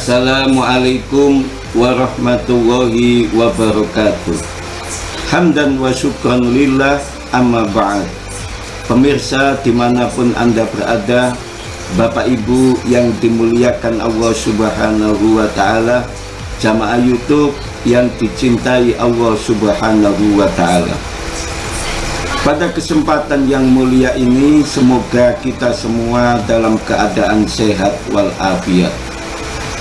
Assalamualaikum warahmatullahi wabarakatuh. Hamdan wa syukran lillah, amma ba'd. Pemirsa dimanapun Anda berada, Bapak Ibu yang dimuliakan Allah Subhanahu wa Ta'ala, jamaah YouTube yang dicintai Allah Subhanahu wa Ta'ala. Pada kesempatan yang mulia ini, semoga kita semua dalam keadaan sehat walafiat.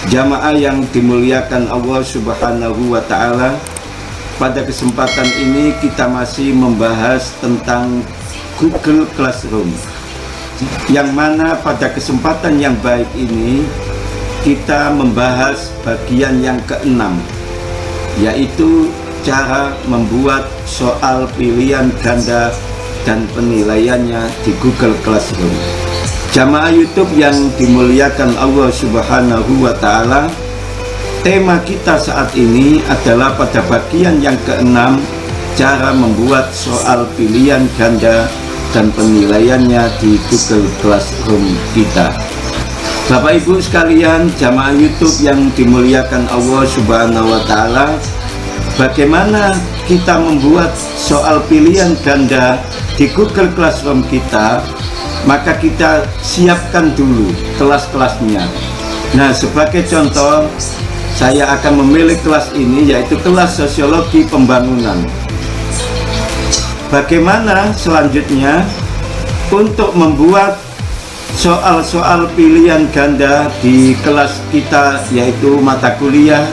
Jamaah yang dimuliakan Allah Subhanahu wa Ta'ala, pada kesempatan ini kita masih membahas tentang Google Classroom, yang mana pada kesempatan yang baik ini kita membahas bagian yang keenam, yaitu cara membuat soal pilihan ganda dan penilaiannya di Google Classroom. Jamaah YouTube yang dimuliakan Allah Subhanahu wa Ta'ala, tema kita saat ini adalah pada bagian yang keenam, cara membuat soal pilihan ganda dan penilaiannya di Google Classroom kita. Bapak Ibu sekalian, jamaah YouTube yang dimuliakan Allah Subhanahu wa Ta'ala, bagaimana kita membuat soal pilihan ganda di Google Classroom kita? Maka kita siapkan dulu kelas-kelasnya. Nah, sebagai contoh, saya akan memilih kelas ini, yaitu kelas Sosiologi Pembangunan. Bagaimana selanjutnya untuk membuat soal-soal pilihan ganda di kelas kita, yaitu mata kuliah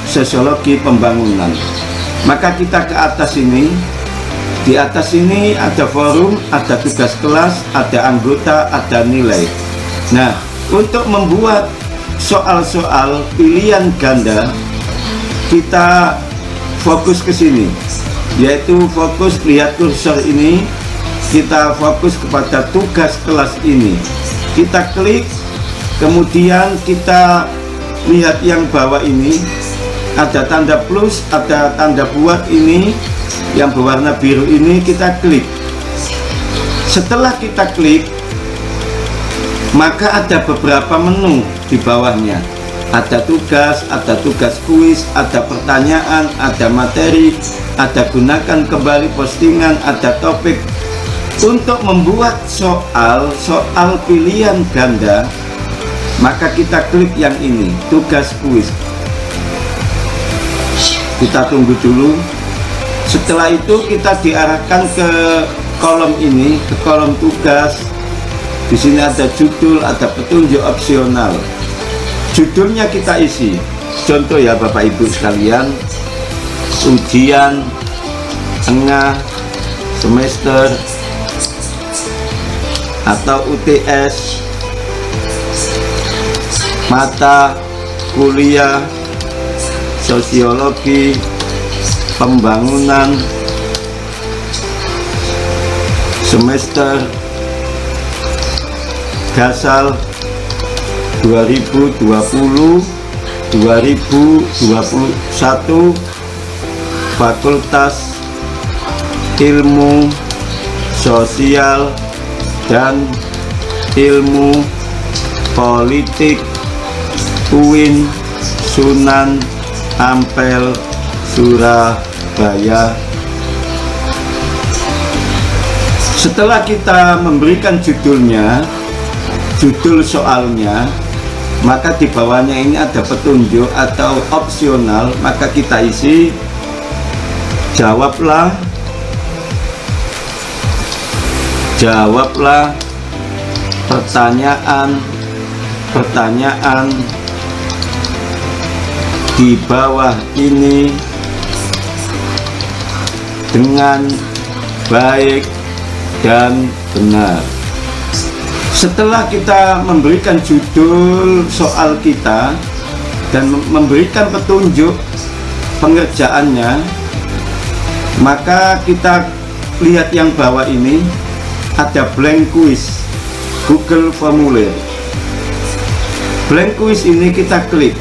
Sosiologi Pembangunan? Maka kita ke atas ini. Di atas ini ada forum, ada tugas kelas, ada anggota, ada nilai. Nah, untuk membuat soal-soal pilihan ganda, kita fokus ke sini, yaitu fokus, lihat kursor ini, kita fokus kepada tugas kelas ini. Kita klik, kemudian kita lihat yang bawah ini, ada tanda plus, ada tanda buat ini, yang berwarna biru ini kita klik. Setelah kita klik, maka ada beberapa menu di bawahnya. Ada tugas kuis, ada pertanyaan, ada materi, ada gunakan kembali postingan, ada topik. Untuk membuat soal pilihan ganda, maka kita klik yang ini, tugas kuis. Kita tunggu dulu. Setelah itu kita diarahkan ke kolom ini, ke kolom tugas. Di sini ada judul, ada petunjuk opsional. Judulnya kita isi. Contoh ya Bapak Ibu sekalian, ujian tengah semester atau UTS mata kuliah Sosiologi Pembangunan semester Gasal 2020-2021, Fakultas Ilmu Sosial dan Ilmu Politik, UIN Sunan Ampel, Surabaya. Setelah kita memberikan judulnya, judul soalnya, maka di bawahnya ini ada petunjuk atau opsional. Maka kita isi, jawablah pertanyaan di bawah ini dengan baik dan benar. Setelah kita memberikan judul soal kita dan memberikan petunjuk pengerjaannya, maka kita lihat yang bawah ini ada blank quiz Google Formulir. Blank quiz ini kita klik,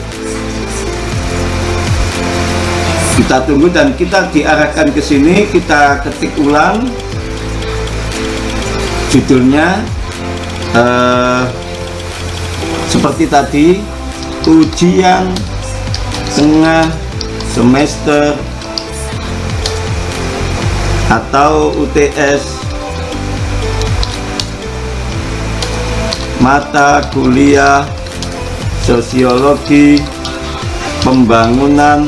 kita tunggu dan kita diarahkan ke sini. Kita ketik ulang judulnya seperti tadi, ujian tengah semester atau UTS mata kuliah sosiologi pembangunan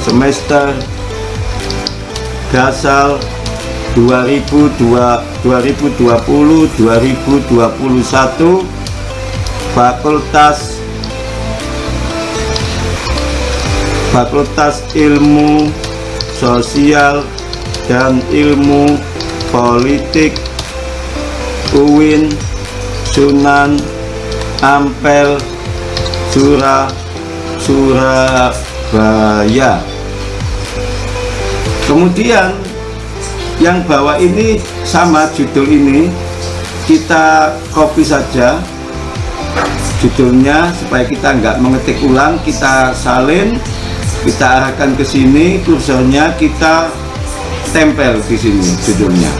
semester Gasal 2020-2021 Fakultas Ilmu Sosial dan Ilmu Politik UIN Sunan Ampel Surabaya. Kemudian yang bawah ini sama judul ini, kita copy saja judulnya supaya kita nggak mengetik ulang, kita salin, kita arahkan ke sini, kursornya kita tempel di sini judulnya.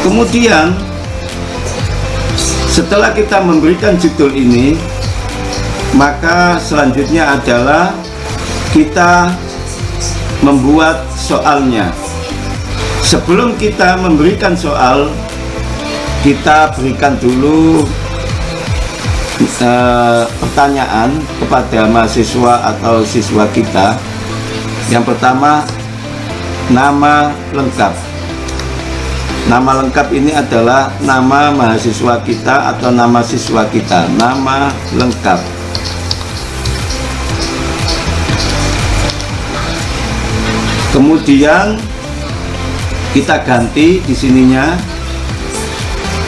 Kemudian setelah kita memberikan judul ini, maka selanjutnya adalah kita membuat soalnya. Sebelum kita memberikan soal, kita berikan dulu pertanyaan kepada mahasiswa atau siswa kita. Yang pertama, nama lengkap. Nama lengkap ini adalah nama mahasiswa kita atau nama siswa kita. Nama lengkap. Kemudian kita ganti di sininya,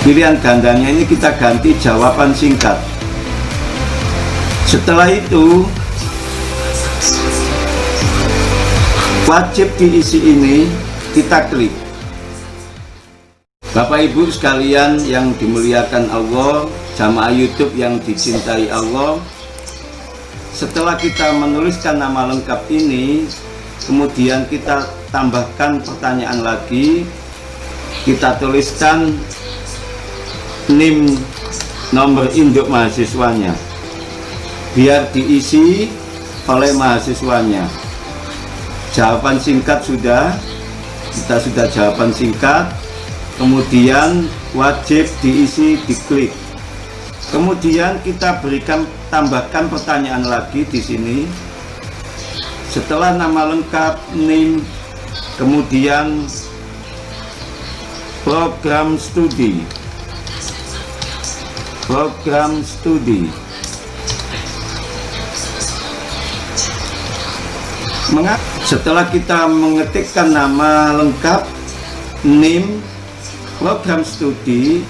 pilihan gandanya ini kita ganti jawaban singkat. Setelah itu wajib diisi ini kita klik. Bapak Ibu sekalian yang dimuliakan Allah, jamaah YouTube yang dicintai Allah, setelah kita menuliskan nama lengkap ini, kemudian kita tambahkan pertanyaan lagi, kita tuliskan NIM, nomor induk mahasiswanya, biar diisi oleh mahasiswanya. Jawaban singkat kita sudah jawaban singkat, kemudian wajib diisi, diklik. Kemudian kita tambahkan pertanyaan lagi di sini. Setelah nama lengkap, NIM, kemudian program studi. Setelah kita mengetikkan nama lengkap, NIM, program studi,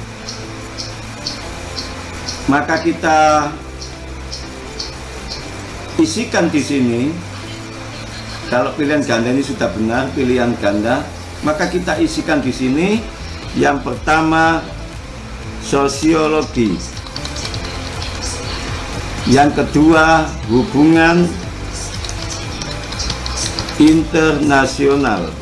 maka kita isikan di sini. Kalau pilihan ganda ini sudah benar, pilihan ganda, maka kita isikan di sini. Yang pertama, sosiologi. Yang kedua, hubungan internasional.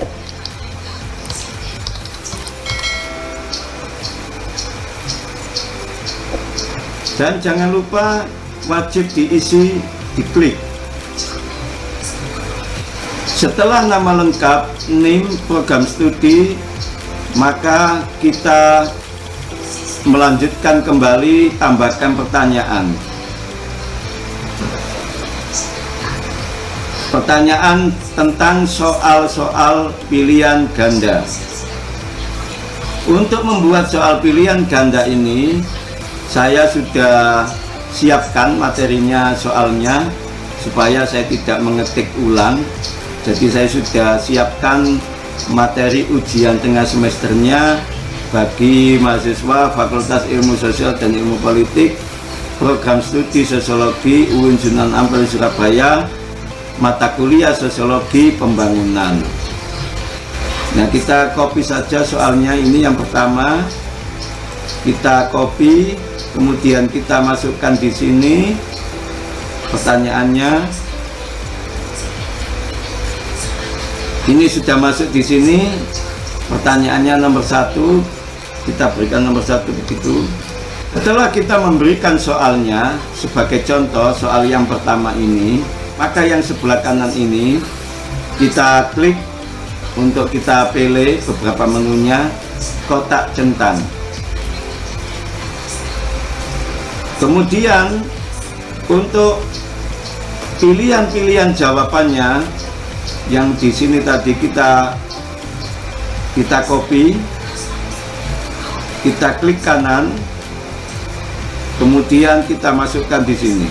Dan jangan lupa wajib diisi, diklik. Setelah nama lengkap, NIM, program studi, maka kita melanjutkan kembali, tambahkan pertanyaan. Pertanyaan tentang soal-soal pilihan ganda. Untuk membuat soal pilihan ganda ini, saya sudah siapkan materinya, soalnya, supaya saya tidak mengetik ulang. Jadi saya sudah siapkan materi ujian tengah semesternya bagi mahasiswa Fakultas Ilmu Sosial dan Ilmu Politik, program studi Sosiologi UIN Sunan Ampel Surabaya, mata kuliah Sosiologi Pembangunan. Nah, kita copy saja soalnya ini. Yang pertama kita copy, kemudian kita masukkan di sini pertanyaannya. Ini sudah masuk di sini. Pertanyaannya nomor 1, kita berikan nomor 1 begitu. Setelah kita memberikan soalnya, sebagai contoh soal yang pertama ini, maka yang sebelah kanan ini kita klik untuk kita pilih beberapa menunya, kotak centang. Kemudian untuk pilihan-pilihan jawabannya yang di sini tadi kita copy, kita klik kanan, kemudian kita masukkan di sini.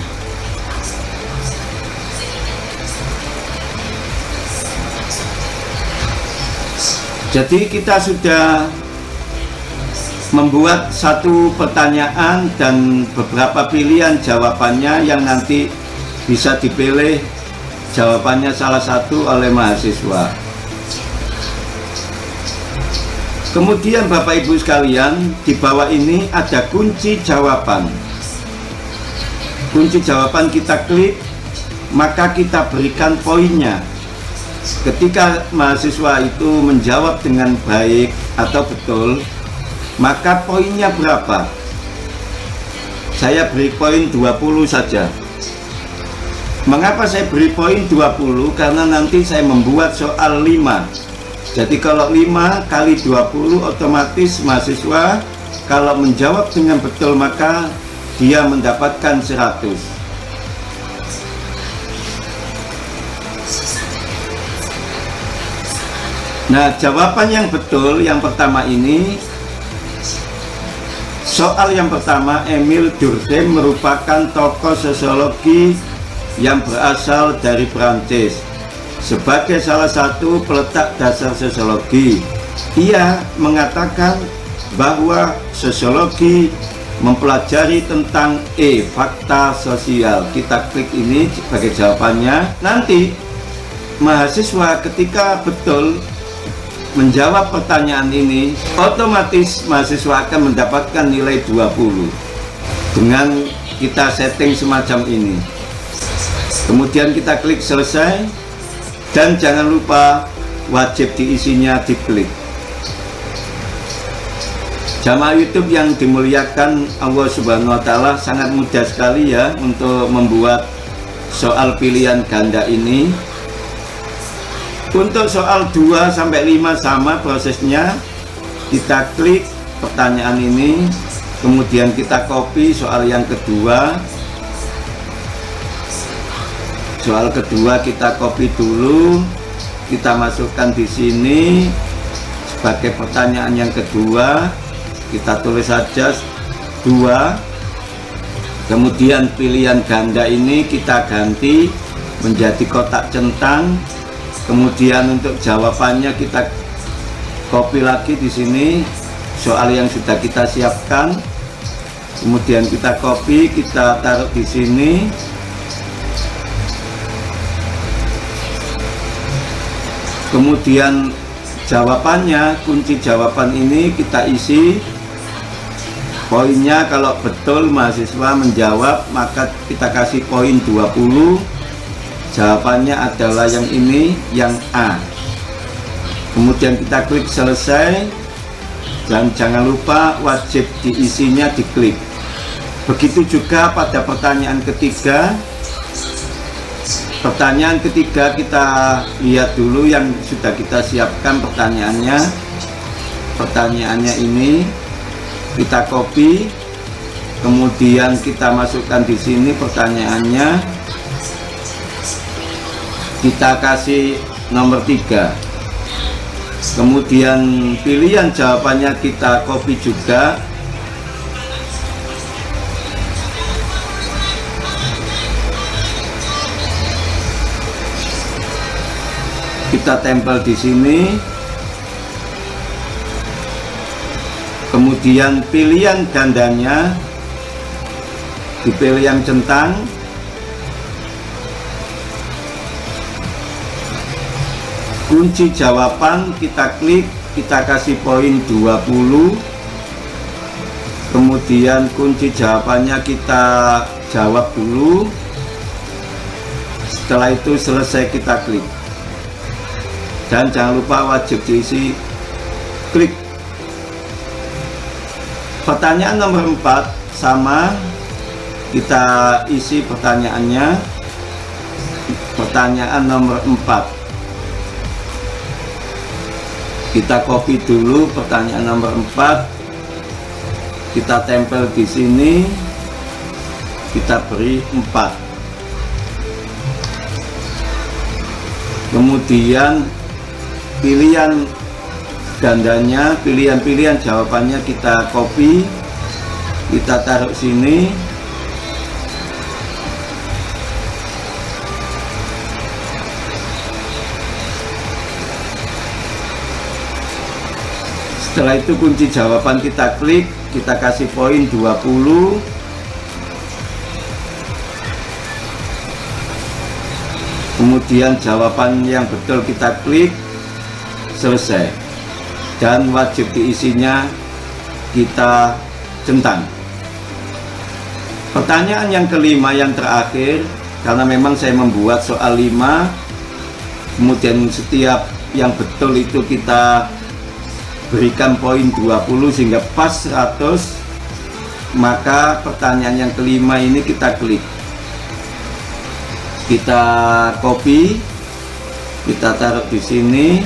Jadi kita sudah membuat satu pertanyaan dan beberapa pilihan jawabannya yang nanti bisa dipilih jawabannya salah satu oleh mahasiswa. Kemudian Bapak Ibu sekalian, di bawah ini ada kunci jawaban. Kunci jawaban kita klik, maka kita berikan poinnya. Ketika mahasiswa itu menjawab dengan baik atau betul, maka poinnya berapa? Saya beri poin 20 saja. Mengapa saya beri poin 20? Karena nanti saya membuat soal 5. Jadi kalau 5 kali 20 otomatis mahasiswa kalau menjawab dengan betul maka dia mendapatkan 100. Nah, jawaban yang betul yang pertama ini, soal yang pertama, Émile Durkheim merupakan tokoh sosiologi yang berasal dari Prancis. Sebagai salah satu peletak dasar sosiologi, ia mengatakan bahwa sosiologi mempelajari tentang fakta sosial. Kita klik ini sebagai jawabannya. Nanti mahasiswa ketika betul menjawab pertanyaan ini, otomatis mahasiswa akan mendapatkan nilai 20 dengan kita setting semacam ini. Kemudian kita klik selesai. Dan jangan lupa wajib diisinya diklik. Jamaah YouTube yang dimuliakan Allah Subhanahu wa Ta'ala, sangat mudah sekali ya untuk membuat soal pilihan ganda ini. Untuk soal 2 sampai 5 sama prosesnya. Kita klik pertanyaan ini, kemudian kita copy soal yang kedua. Soal kedua kita copy dulu, kita masukkan di sini sebagai pertanyaan yang kedua. Kita tulis saja 2. Kemudian pilihan ganda ini kita ganti menjadi kotak centang. Kemudian untuk jawabannya kita copy lagi di sini soal yang sudah kita siapkan. Kemudian kita copy, kita taruh di sini. Kemudian jawabannya, kunci jawaban ini kita isi poinnya. Kalau betul mahasiswa menjawab maka kita kasih poin 20. Jawabannya adalah yang ini, yang A. Kemudian kita klik selesai. Dan jangan lupa wajib diisinya diklik. Begitu juga pada pertanyaan ketiga. Pertanyaan ketiga kita lihat dulu yang sudah kita siapkan pertanyaannya. Pertanyaannya ini kita copy, kemudian kita masukkan di sini pertanyaannya. Kita kasih nomor 3. Kemudian pilihan jawabannya kita copy juga. Kita tempel di sini. Kemudian pilihan gandanya dipilih yang centang. Kunci jawaban kita klik, kita kasih poin 20. Kemudian kunci jawabannya kita jawab dulu. Setelah itu selesai kita klik. Dan jangan lupa wajib diisi klik. Pertanyaan nomor 4 sama, kita isi pertanyaannya. Pertanyaan nomor 4 kita copy dulu. Pertanyaan nomor 4 kita tempel di sini, kita beri 4. Kemudian pilihan gandanya, pilihan jawabannya kita copy, kita taruh sini. Setelah itu kunci jawaban kita klik, kita kasih poin 20. Kemudian jawaban yang betul kita klik, selesai. Dan wajib diisinya kita centang. Pertanyaan yang kelima, yang terakhir, karena memang saya membuat soal 5, kemudian setiap yang betul itu kita berikan poin 20 sehingga pas 100, maka pertanyaan yang kelima ini kita klik, kita copy, kita taruh di sini,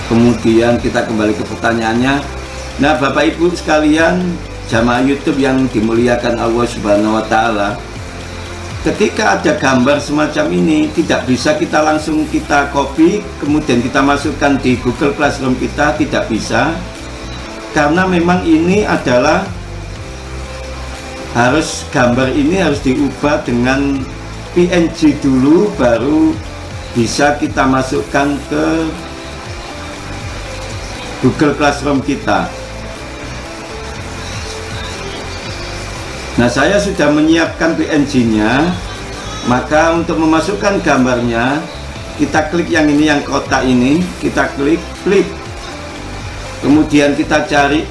kemudian kita kembali ke pertanyaannya. Nah, Bapak Ibu sekalian, jamaah YouTube yang dimuliakan Allah Subhanahu wa Ta'ala, ketika ada gambar semacam ini, tidak bisa kita langsung kita copy kemudian kita masukkan di Google Classroom kita, tidak bisa, karena memang ini adalah gambar ini harus diubah dengan PNG dulu, baru bisa kita masukkan ke Google Classroom kita. Nah, saya sudah menyiapkan PNG-nya, maka untuk memasukkan gambarnya, kita klik yang ini, yang kotak ini, kita klik, kemudian kita cari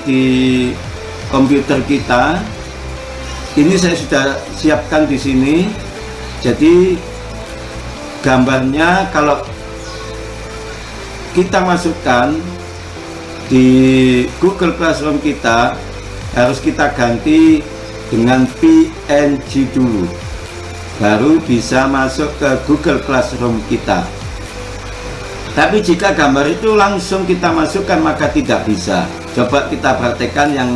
di komputer kita. Ini saya sudah siapkan di sini. Jadi gambarnya kalau kita masukkan di Google Classroom kita, harus kita ganti dengan PNG dulu, baru bisa masuk ke Google Classroom kita. Tapi jika gambar itu langsung kita masukkan, maka tidak bisa. Coba kita praktekkan yang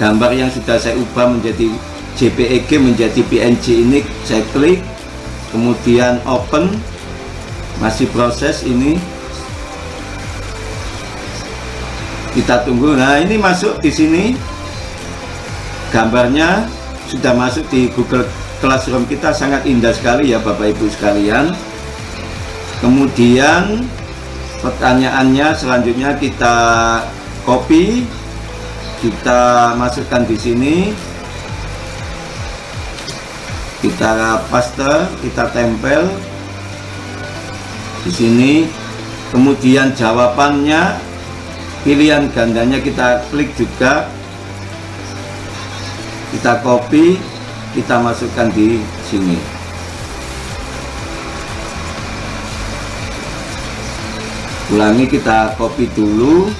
gambar yang sudah saya ubah menjadi JPEG menjadi PNG ini. Saya klik, kemudian open, masih proses ini, kita tunggu. Nah, ini masuk di sini, gambarnya sudah masuk di Google Classroom kita. Sangat indah sekali ya Bapak Ibu sekalian. Kemudian pertanyaannya selanjutnya kita copy, kita masukkan di sini, kita paste, kita tempel di sini. Kemudian jawabannya, pilihan gandanya kita klik juga, kita copy, kita masukkan di sini. Ulangi, kita copy dulu,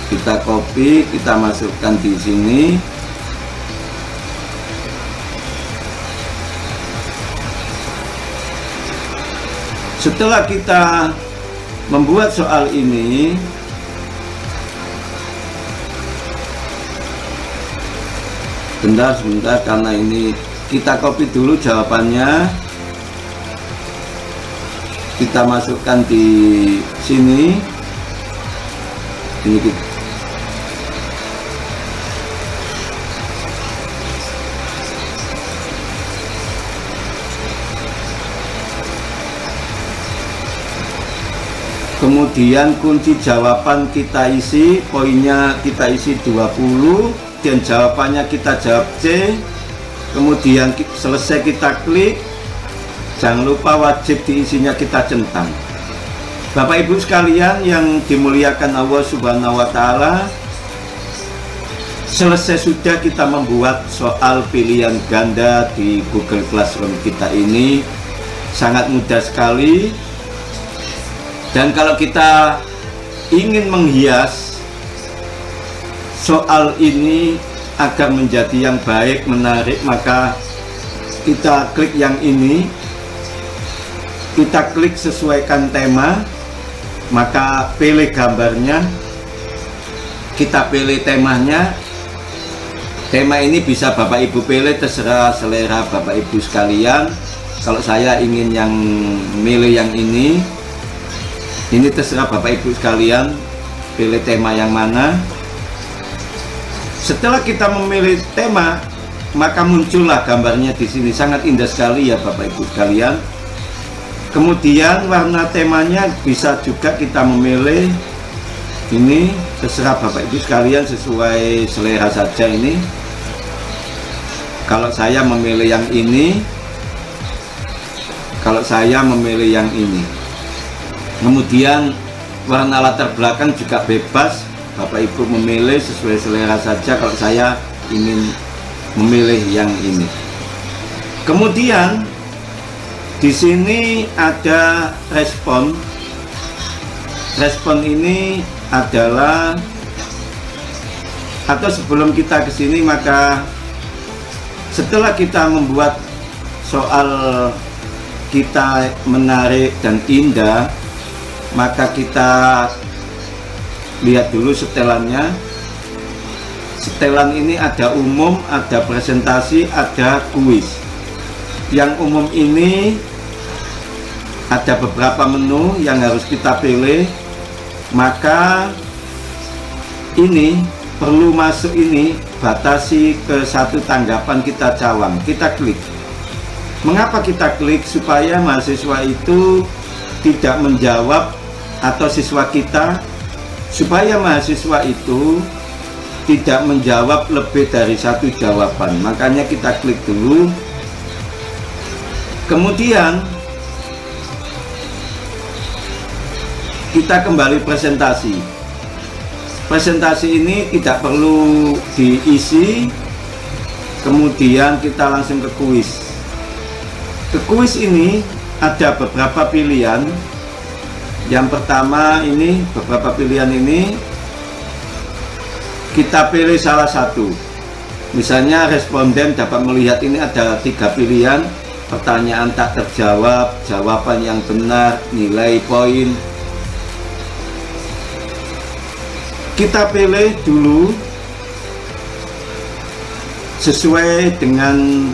kita copy, kita masukkan di sini. Setelah kita membuat soal ini, sebentar, karena ini kita copy dulu jawabannya, kita masukkan di sini. Ini kemudian kunci jawaban kita isi, poinnya kita isi 20, dan jawabannya kita jawab C. Kemudian selesai kita klik. Jangan lupa wajib diisinya kita centang. Bapak Ibu sekalian yang dimuliakan Allah Subhanahu wa Ta'ala, selesai sudah kita membuat soal pilihan ganda di Google Classroom kita ini. sangat mudah sekali. Dan kalau kita ingin menghias soal ini agar menjadi yang baik, menarik, maka kita klik yang ini, kita klik sesuaikan tema, maka pilih gambarnya, kita pilih temanya. Tema ini bisa Bapak Ibu pilih, terserah selera Bapak Ibu sekalian. Kalau saya ingin yang milih yang ini terserah Bapak Ibu sekalian, pilih tema yang mana. Setelah kita memilih tema, maka muncullah gambarnya di sini. Sangat indah sekali ya Bapak Ibu sekalian. Kemudian warna temanya bisa juga kita memilih ini, terserah Bapak Ibu sekalian, sesuai selera saja ini. Kalau saya memilih yang ini, kalau saya memilih yang ini. Kemudian warna latar belakang juga bebas, Bapak Ibu memilih sesuai selera saja. Kalau saya ingin memilih yang ini. Kemudian di sini ada respon. Respon ini adalah, atau sebelum kita ke sini, maka setelah kita membuat soal kita menarik dan indah, maka kita lihat dulu setelannya. Setelan ini ada umum, ada presentasi, ada kuis. Yang umum ini ada beberapa menu yang harus kita pilih, maka ini perlu masuk ini, batasi ke satu tanggapan kita cawang, kita klik. Mengapa kita klik? Supaya mahasiswa itu tidak menjawab, atau siswa kita, supaya mahasiswa itu tidak menjawab lebih dari satu jawaban. Makanya kita klik dulu. Kemudian kita kembali presentasi. Presentasi ini tidak perlu diisi. Kemudian kita langsung ke kuis. Ke kuis ini ada beberapa pilihan. Yang pertama ini, beberapa pilihan ini kita pilih salah satu. Misalnya responden dapat melihat ini ada 3 pilihan: pertanyaan tak terjawab, jawaban yang benar, nilai poin. Kita pilih dulu sesuai dengan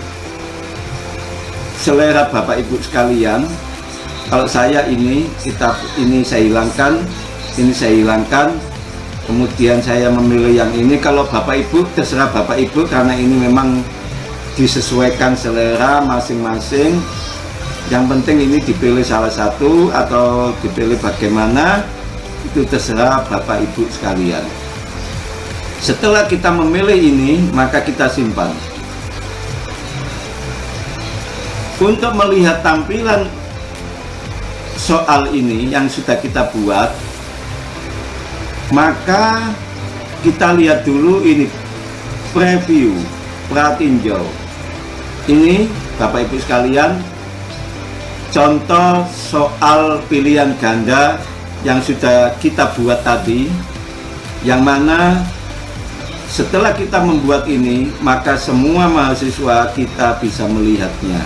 selera Bapak Ibu sekalian. Kalau saya ini, ini saya hilangkan, ini saya hilangkan. Kemudian saya memilih yang ini. Kalau Bapak Ibu, terserah Bapak Ibu, karena ini memang disesuaikan selera masing-masing. Yang penting ini dipilih salah satu atau dipilih bagaimana, itu terserah Bapak Ibu sekalian. Setelah kita memilih ini, maka kita simpan. Untuk melihat tampilan soal ini yang sudah kita buat, maka kita lihat dulu ini preview, pratinjau. Ini Bapak Ibu sekalian, contoh soal pilihan ganda yang sudah kita buat tadi, yang mana setelah kita membuat ini, maka semua mahasiswa kita bisa melihatnya.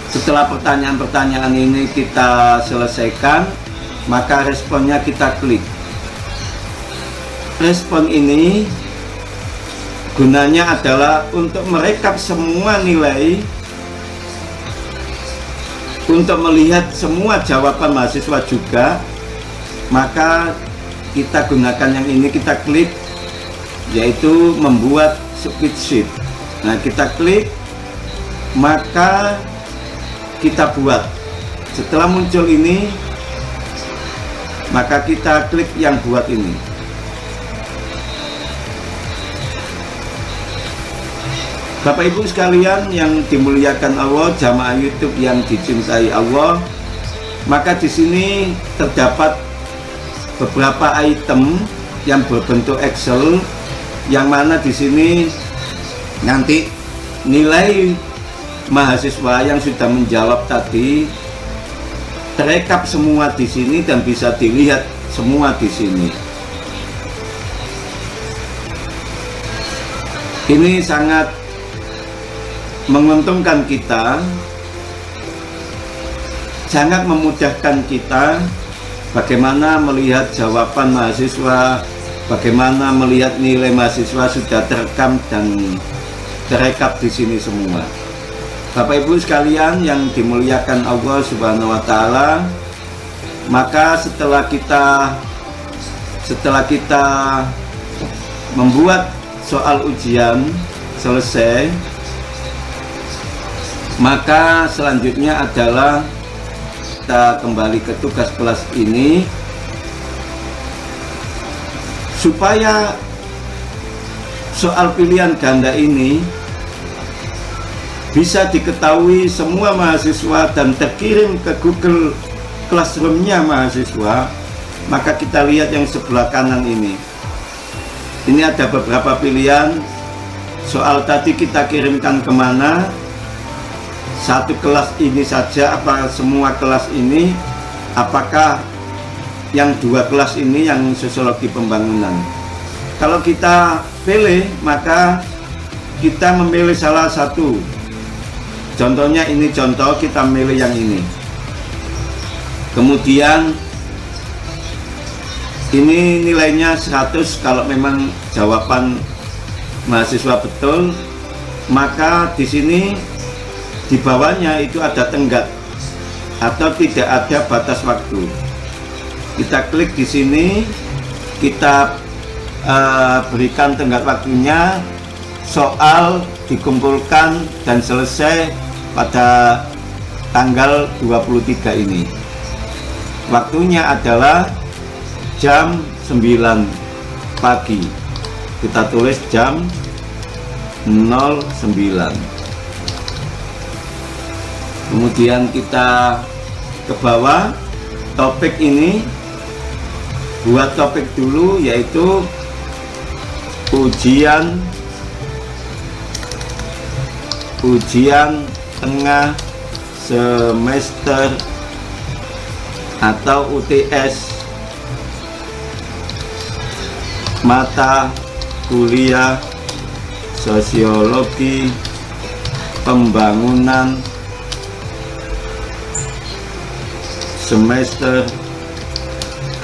Setelah pertanyaan-pertanyaan ini kita selesaikan, maka responnya kita klik. Respon ini gunanya adalah untuk merekap semua nilai, untuk melihat semua jawaban mahasiswa juga. Maka kita gunakan yang ini, kita klik, yaitu membuat spreadsheet. Nah, kita klik, maka kita buat. Setelah muncul ini, maka kita klik yang buat ini. Bapak Ibu sekalian yang dimuliakan Allah, jamaah YouTube yang dicintai Allah, maka di sini terdapat beberapa item yang berbentuk Excel, yang mana di sini nanti nilai mahasiswa yang sudah menjawab tadi terekap semua di sini dan bisa dilihat semua di sini. Ini sangat menguntungkan kita, sangat memudahkan kita bagaimana melihat jawaban mahasiswa, bagaimana melihat nilai mahasiswa sudah terekam dan terekap di sini semua. Bapak Ibu sekalian yang dimuliakan Allah Subhanahu wa taala, maka setelah kita membuat soal ujian selesai, maka selanjutnya adalah kita kembali ke tugas kelas ini supaya soal pilihan ganda ini bisa diketahui semua mahasiswa dan terkirim ke Google Classroom-nya mahasiswa. Maka kita lihat yang sebelah kanan ini. Ini ada beberapa pilihan soal tadi kita kirimkan kemana, satu kelas ini saja apa semua kelas ini, apakah yang dua kelas ini yang sosiologi pembangunan. Kalau kita pilih maka kita memilih salah satu. Contohnya ini contoh, kita milih yang ini. Kemudian ini nilainya 100 kalau memang jawaban mahasiswa betul, maka di sini di bawahnya itu ada tenggat atau tidak ada batas waktu. Kita klik di sini, kita berikan tenggat waktunya, soal dikumpulkan dan selesai pada tanggal 23 ini. Waktunya adalah jam 9 pagi. Kita tulis jam 09. Kemudian kita ke bawah, topik ini buat topik dulu, yaitu ujian tengah semester atau UTS mata kuliah sosiologi pembangunan semester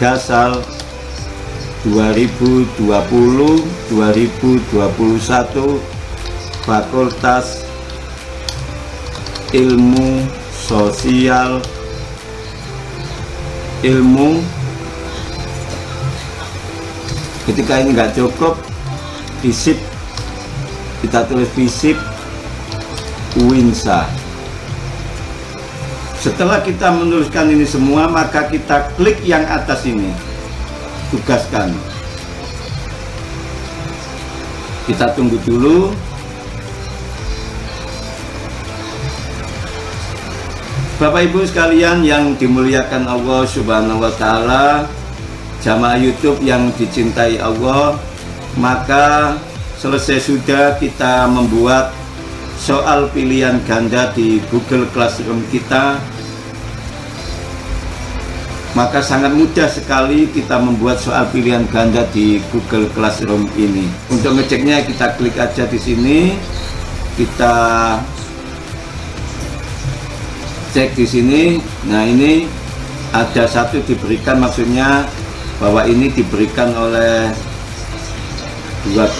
Gasal 2020-2021 Fakultas Ilmu Sosial Ilmu. Ketika ini nggak cukup, FISIP, kita tulis FISIP UINSA. Setelah kita menuliskan ini semua, maka kita klik yang atas ini, tugaskan. Kita tunggu dulu. Bapak Ibu sekalian yang dimuliakan Allah Subhanahu wa taala, jamaah YouTube yang dicintai Allah, maka selesai sudah kita membuat soal pilihan ganda di Google Classroom kita. Maka sangat mudah sekali kita membuat soal pilihan ganda di Google Classroom ini. Untuk ngeceknya kita klik aja di sini, kita cek di sini. Nah, ini ada satu diberikan, maksudnya bahwa ini diberikan oleh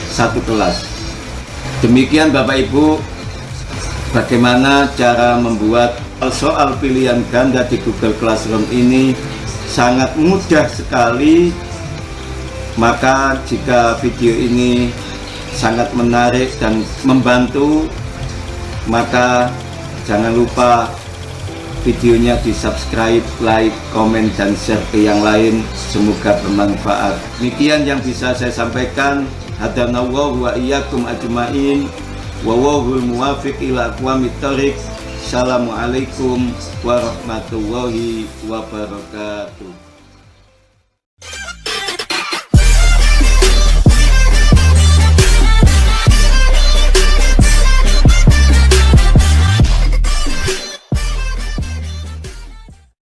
satu kelas. Demikian Bapak Ibu, bagaimana cara membuat soal pilihan ganda di Google Classroom ini. Sangat mudah sekali. Maka jika video ini sangat menarik dan membantu, maka jangan lupa videonya di subscribe, like, komen, dan share ke yang lain. Semoga bermanfaat. Demikian yang bisa saya sampaikan. Hadanallahu wa iyyakum ajmain. Wallahul muwaffiq ila aqwamit thoriq. Assalamualaikum warahmatullahi wabarakatuh.